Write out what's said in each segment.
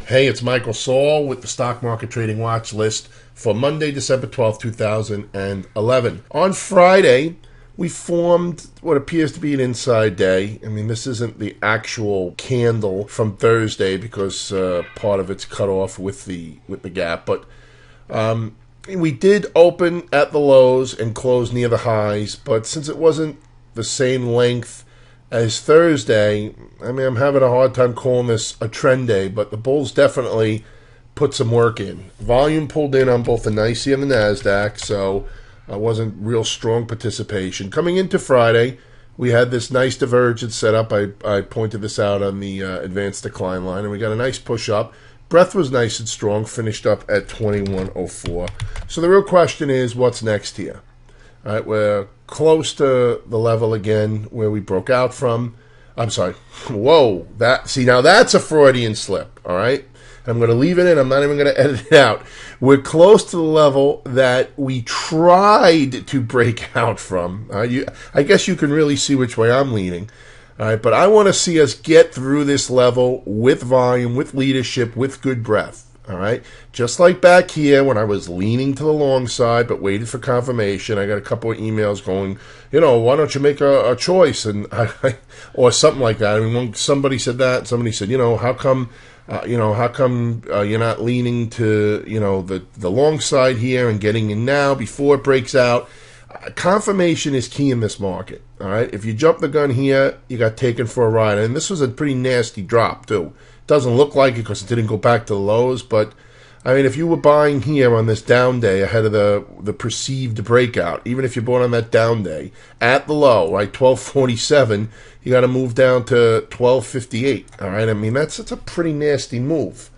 Hey, it's Michael Saul with the Stock Market Trading Watch List for Monday, December 12th, 2011. On Friday, we formed what appears to be an inside day. I mean, this isn't the actual candle from Thursday because part of it's cut off with the gap, but we did open at the lows and close near the highs, but since it wasn't the same length as Thursday, I mean, I'm having a hard time calling this a trend day, but the bulls definitely put some work in. Volume pulled in on both the NYSE and the NASDAQ, so it wasn't real strong participation. Coming into Friday, we had this nice divergence set up. I pointed this out on the advanced decline line, and we got a nice push up. Breadth was nice and strong, finished up at 2104. So the real question is, what's next here? All right, we're close to the level again where we broke out from. I'm sorry. Whoa. Now that's a Freudian slip, all right? I'm going to leave it in. I'm not even going to edit it out. We're close to the level that we tried to break out from. I guess you can really see which way I'm leaning. All right, but I want to see us get through this level with volume, with leadership, with good breadth. All right, just like back here when I was leaning to the long side but waited for confirmation. I got a couple of emails going, why don't you make a choice or something like that. I mean, when somebody said that, somebody said, how come you're not leaning to the long side here and getting in now before it breaks out. Confirmation is key in this market. All right, if you jump the gun here, you got taken for a ride, and this was a pretty nasty drop too. Doesn't look like it because it didn't go back to the lows, but I mean, if you were buying here on this down day ahead of the perceived breakout, even if you bought on that down day at the low, right, 1247, you got to move down to 1258. All right, I mean that's a pretty nasty move.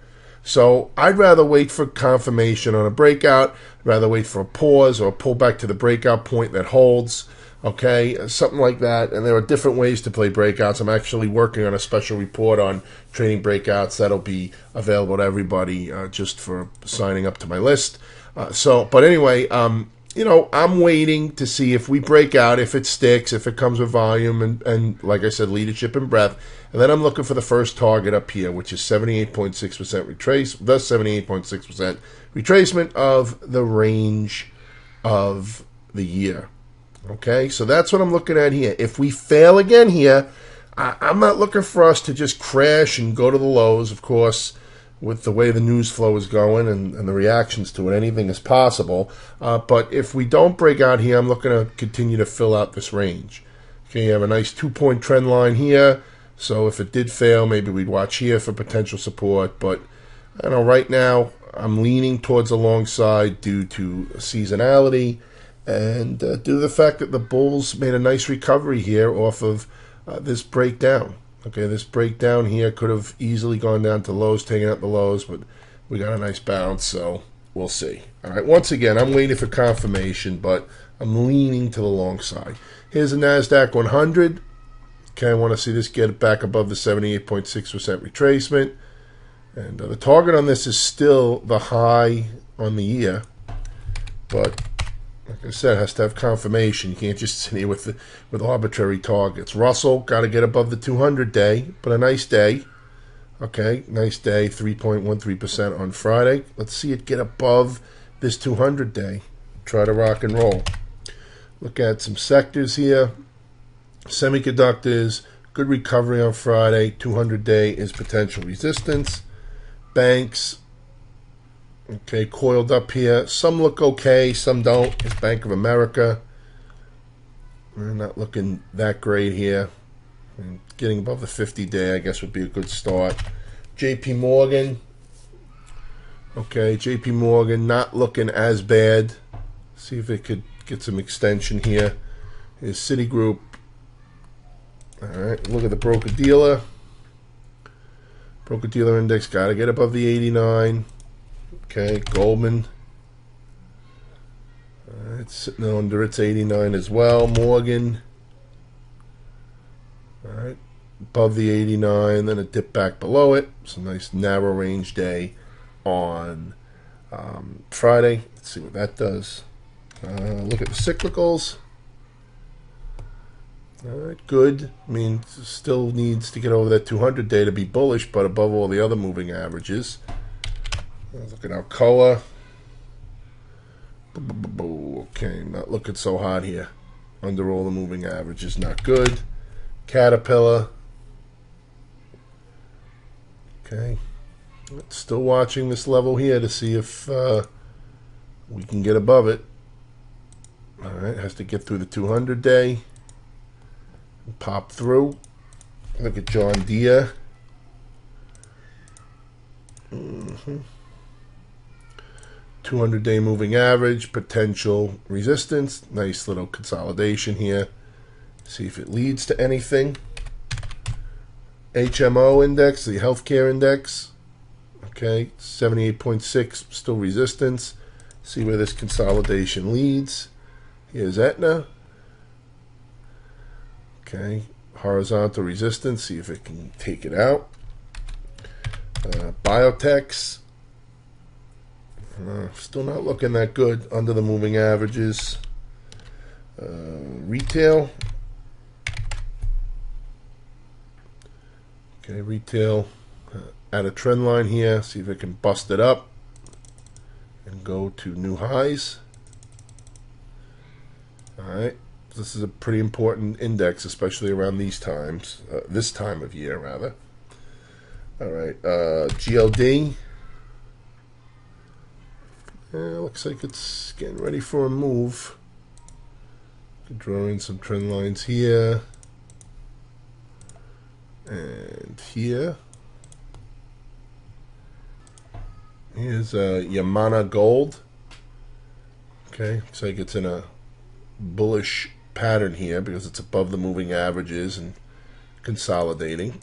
So I'd rather wait for confirmation on a breakout, rather wait for a pause or a pullback to the breakout point that holds. Okay, something like that. And there are different ways to play breakouts. I'm actually working on a special report on trading breakouts that'll be available to everybody just for signing up to my list. But anyway, I'm waiting to see if we break out, if it sticks, if it comes with volume and like I said, leadership and breadth. And then I'm looking for the first target up here, which is 78.6% retrace, thus 78.6% retracement of the range of the year. Okay, so that's what I'm looking at here. If we fail again here, I'm not looking for us to just crash and go to the lows. Of course, with the way the news flow is going and the reactions to it, anything is possible. But if we don't break out here, I'm looking to continue to fill out this range. Okay, you have a nice 2-point trend line here. So if it did fail, maybe we'd watch here for potential support. But I know right now I'm leaning towards the long side due to seasonality. And due to the fact that the bulls made a nice recovery here off of this breakdown. Okay, this breakdown here could have easily gone down to lows, taking out the lows, but we got a nice bounce, so we'll see. All right, once again, I'm waiting for confirmation, but I'm leaning to the long side. Here's the NASDAQ 100. Okay, I want to see this get back above the 78.6% retracement. And the target on this is still the high on the year, but like I said, it has to have confirmation. You can't just sit here with arbitrary targets. Russell got to get above the 200-day, but a nice day. Okay, nice day, 3.13% on Friday. Let's see it get above this 200-day. Try to rock and roll. Look at some sectors here. Semiconductors, good recovery on Friday. 200-day is potential resistance. Banks. Okay, coiled up here. Some look okay, some don't. It's Bank of America. We're not looking that great here. And getting above the 50-day, I guess, would be a good start. JP Morgan. Okay, JP Morgan not looking as bad. See if it could get some extension here. Here's Citigroup. All right, look at the broker-dealer. Broker-dealer index got to get above the 89. Okay, Goldman. It's sitting under its 89 as well. Morgan. All right, above the 89, then a dip back below it. It's a nice narrow range day on Friday. Let's see what that does. Look at the cyclicals. Good. I mean, still needs to get over that 200 day to be bullish, but above all the other moving averages. Look at Alcoa. Okay, not looking so hot here. Under all the moving averages, not good. Caterpillar. Okay. Still watching this level here to see if we can get above it. Alright, has to get through the 200 day. Pop through. Look at John Deere. 200 day moving average, potential resistance. Nice little consolidation here. See if it leads to anything. HMO index, the healthcare index. Okay, 78.6, still resistance. See where this consolidation leads. Here's Aetna. Okay, horizontal resistance. See if it can take it out. Biotechs. Still not looking that good under the moving averages. Retail. Okay, retail at a trend line here. See if it can bust it up and go to new highs. Alright, this is a pretty important index, especially around these times, this time of year rather. Alright, GLD. Looks like it's getting ready for a move. Draw in some trend lines here and here. Here's Yamana Gold. Okay, looks like it's in a bullish pattern here because it's above the moving averages and consolidating.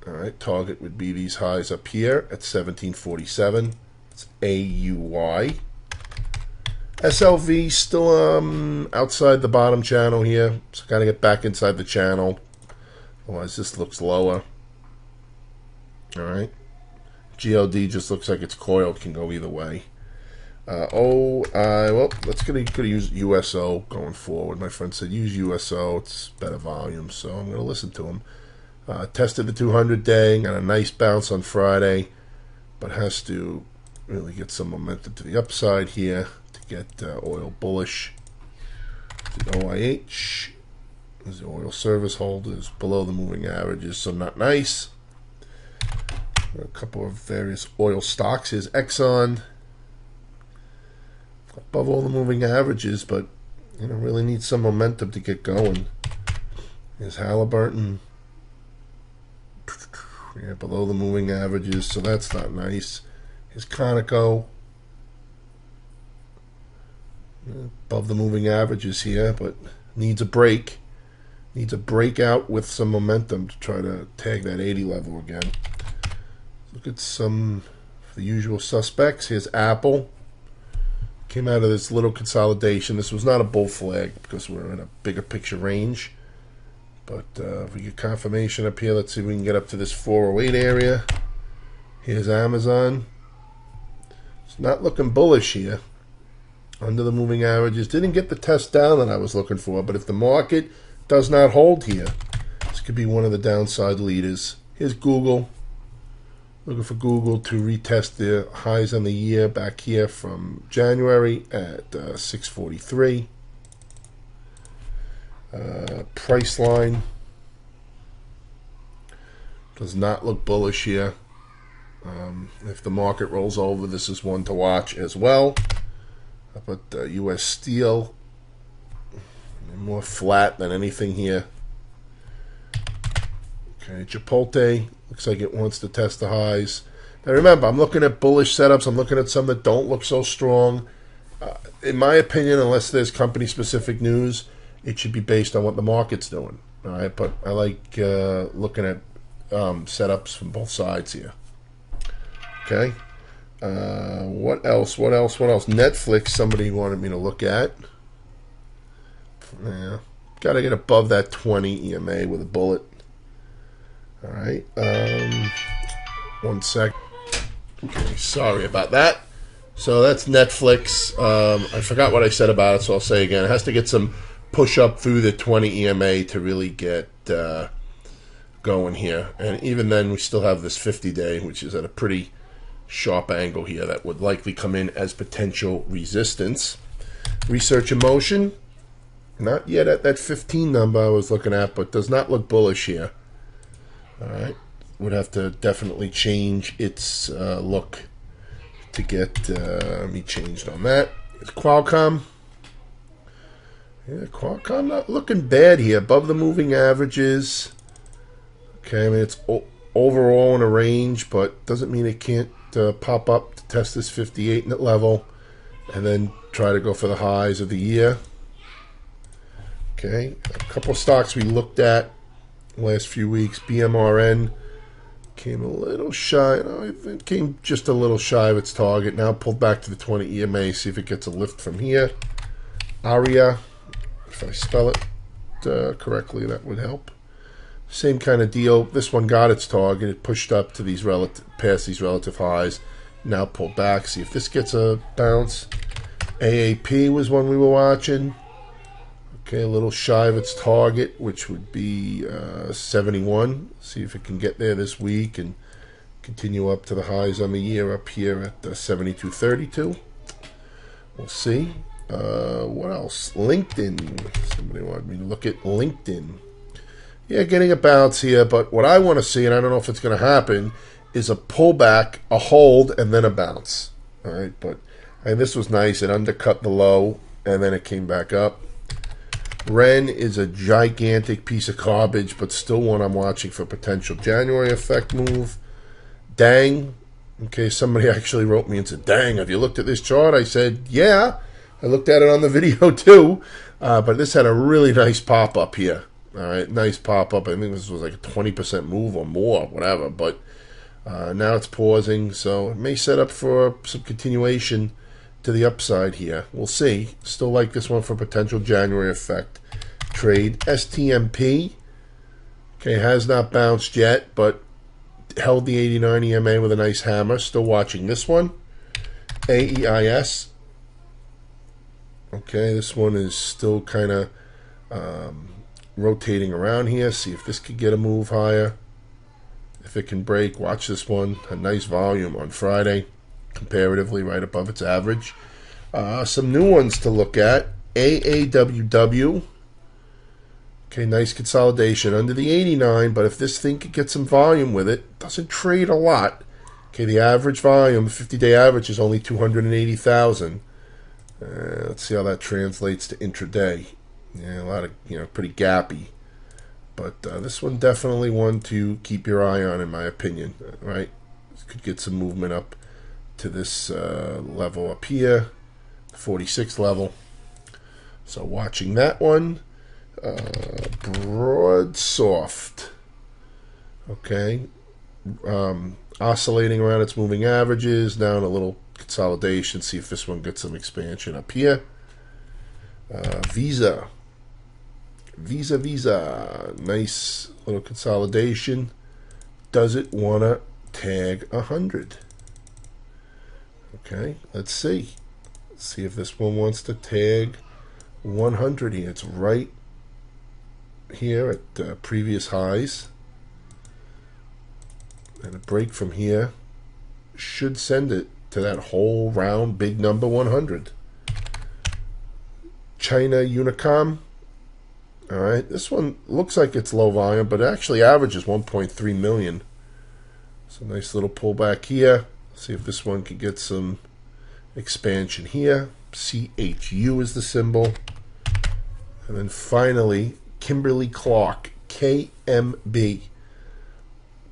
Alright, target would be these highs up here at 1747. It's AUY. SLV still outside the bottom channel here, so gotta get back inside the channel. Otherwise, this looks lower. Alright. GLD just looks like it's coiled, can go either way. Well, let's gonna use USO going forward. My friend said use USO, it's better volume, so I'm gonna listen to him. Tested the 200 day, got a nice bounce on Friday, but has to really get some momentum to the upside here to get oil bullish. The OIH, the oil service holders below the moving averages, so not nice. A couple of various oil stocks. Here's Exxon, above all the moving averages, but really needs some momentum to get going. Here's Halliburton, below the moving averages, so that's not nice. Here's Conoco, above the moving averages here, but needs a break. Needs a breakout with some momentum to try to tag that 80 level again. Look at some of the usual suspects. Here's Apple. Came out of this little consolidation. This was not a bull flag because we're in a bigger picture range. But if we get confirmation up here, let's see if we can get up to this 408 area. Here's Amazon. It's not looking bullish here. Under the moving averages. Didn't get the test down that I was looking for, but if the market does not hold here, this could be one of the downside leaders. Here's Google. Looking for Google to retest the highs on the year back here from January at 643. Priceline does not look bullish here. If the market rolls over, this is one to watch as well. How about U.S. Steel? More flat than anything here. Okay, Chipotle looks like it wants to test the highs. Now remember, I'm looking at bullish setups. I'm looking at some that don't look so strong. In my opinion, unless there's company-specific news, it should be based on what the market's doing. All right, but I like looking at setups from both sides here. Okay. What else? Netflix, somebody wanted me to look at. Yeah, got to get above that 20 EMA with a bullet. All right. 1 sec. Okay, sorry about that. So that's Netflix. I forgot what I said about it, so I'll say again. It has to get some push up through the 20 EMA to really get going here. And even then, we still have this 50-day, which is at a pretty sharp angle here that would likely come in as potential resistance. Research in motion, not yet at that 15 number I was looking at, but does not look bullish here. All right, would have to definitely change its look to get me changed on that. It's Qualcomm. Yeah, Qualcomm not looking bad here, above the moving averages. Okay, I mean, it's overall in a range, but doesn't mean it can't pop up to test this 58-minute level and then try to go for the highs of the year. Okay, a couple of stocks we looked at last few weeks. BMRN came a little shy. It came just a little shy of its target. Now pulled back to the 20 EMA. See if it gets a lift from here. Aria, if I spell it correctly, that would help. Same kind of deal. This one got its target. It pushed up to these past these relative highs. Now pulled back. See if this gets a bounce. AAP was one we were watching. Okay, a little shy of its target, which would be 71. See if it can get there this week and continue up to the highs on the year up here at 72.32. We'll see. What else? LinkedIn. Somebody wanted me to look at LinkedIn. Yeah, getting a bounce here, but what I want to see, and I don't know if it's going to happen, is a pullback, a hold, and then a bounce. All right, but and this was nice. It undercut the low, and then it came back up. Ren is a gigantic piece of garbage, but still one I'm watching for potential January effect move. Dang. Okay, somebody actually wrote me and said, dang, have you looked at this chart? I said, yeah. I looked at it on the video too, but this had a really nice pop-up here. All right, nice pop-up. I think this was like a 20% move or more, whatever, but now it's pausing, so it may set up for some continuation to the upside here. We'll see. Still like this one for potential January effect trade. STMP, okay, has not bounced yet, but held the 89 EMA with a nice hammer. Still watching this one. AEIS, okay, this one is still kind of rotating around here. See if this could get a move higher. If it can break, watch this one. A nice volume on Friday, comparatively right above its average. Some new ones to look at. AAWW. Okay, nice consolidation under the 89, but if this thing could get some volume with it, doesn't trade a lot. Okay, the average volume, 50-day average, is only 280,000. Let's see how that translates to intraday. Yeah, a lot of, pretty gappy. But this one definitely one to keep your eye on, in my opinion. Right? Could get some movement up to this level up here, 46 level. So watching that one. Broadsoft. Okay. Oscillating around its moving averages. Now in a little consolidation. See if this one gets some expansion up here. Visa. Nice little consolidation. Does it want to tag 100? Okay, let's see. Let's see if this one wants to tag 100 here. It's right here at previous highs. And a break from here should send it to that whole round big number 100. China Unicom. All right, this one looks like it's low volume, but it actually averages 1.3 million. So nice little pullback here. See if this one can get some expansion here. CHU is the symbol. And then finally, Kimberly-Clark, KMB.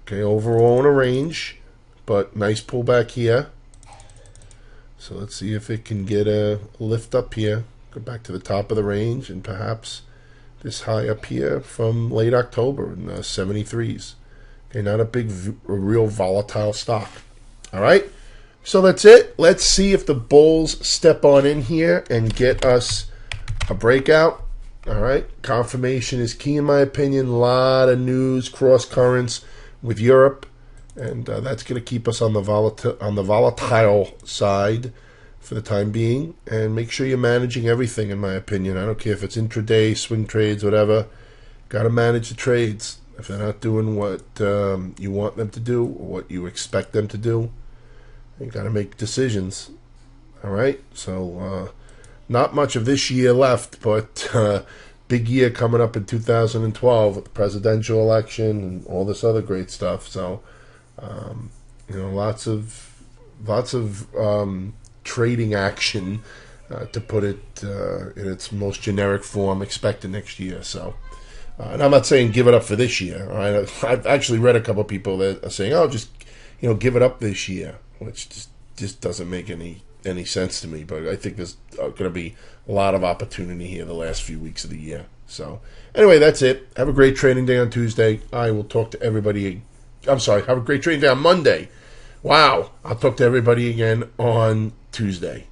Okay, overall in a range, but nice pullback here. So let's see if it can get a lift up here. Go back to the top of the range and perhaps this high up here from late October in the 73s. Okay, not a real volatile stock. All right, so that's it. Let's see if the bulls step on in here and get us a breakout. All right, confirmation is key in my opinion. A lot of news, cross currents with Europe, and that's going to keep us on the volatile side. for the time being, and make sure you're managing everything, in my opinion. I don't care if it's intraday, swing trades, whatever. Got to manage the trades. If they're not doing what you want them to do or what you expect them to do, you got to make decisions. All right? So, not much of this year left, but big year coming up in 2012 with the presidential election and all this other great stuff. So, lots of trading action, to put it in its most generic form, expected next year. So, and I'm not saying give it up for this year. All right? I've actually read a couple of people that are saying, "Oh, just give it up this year," which just doesn't make any sense to me. But I think there's going to be a lot of opportunity here the last few weeks of the year. So, anyway, that's it. Have a great trading day on Tuesday. I will talk to everybody. I'm sorry. Have a great trading day on Monday. Wow. I'll talk to everybody again on Tuesday.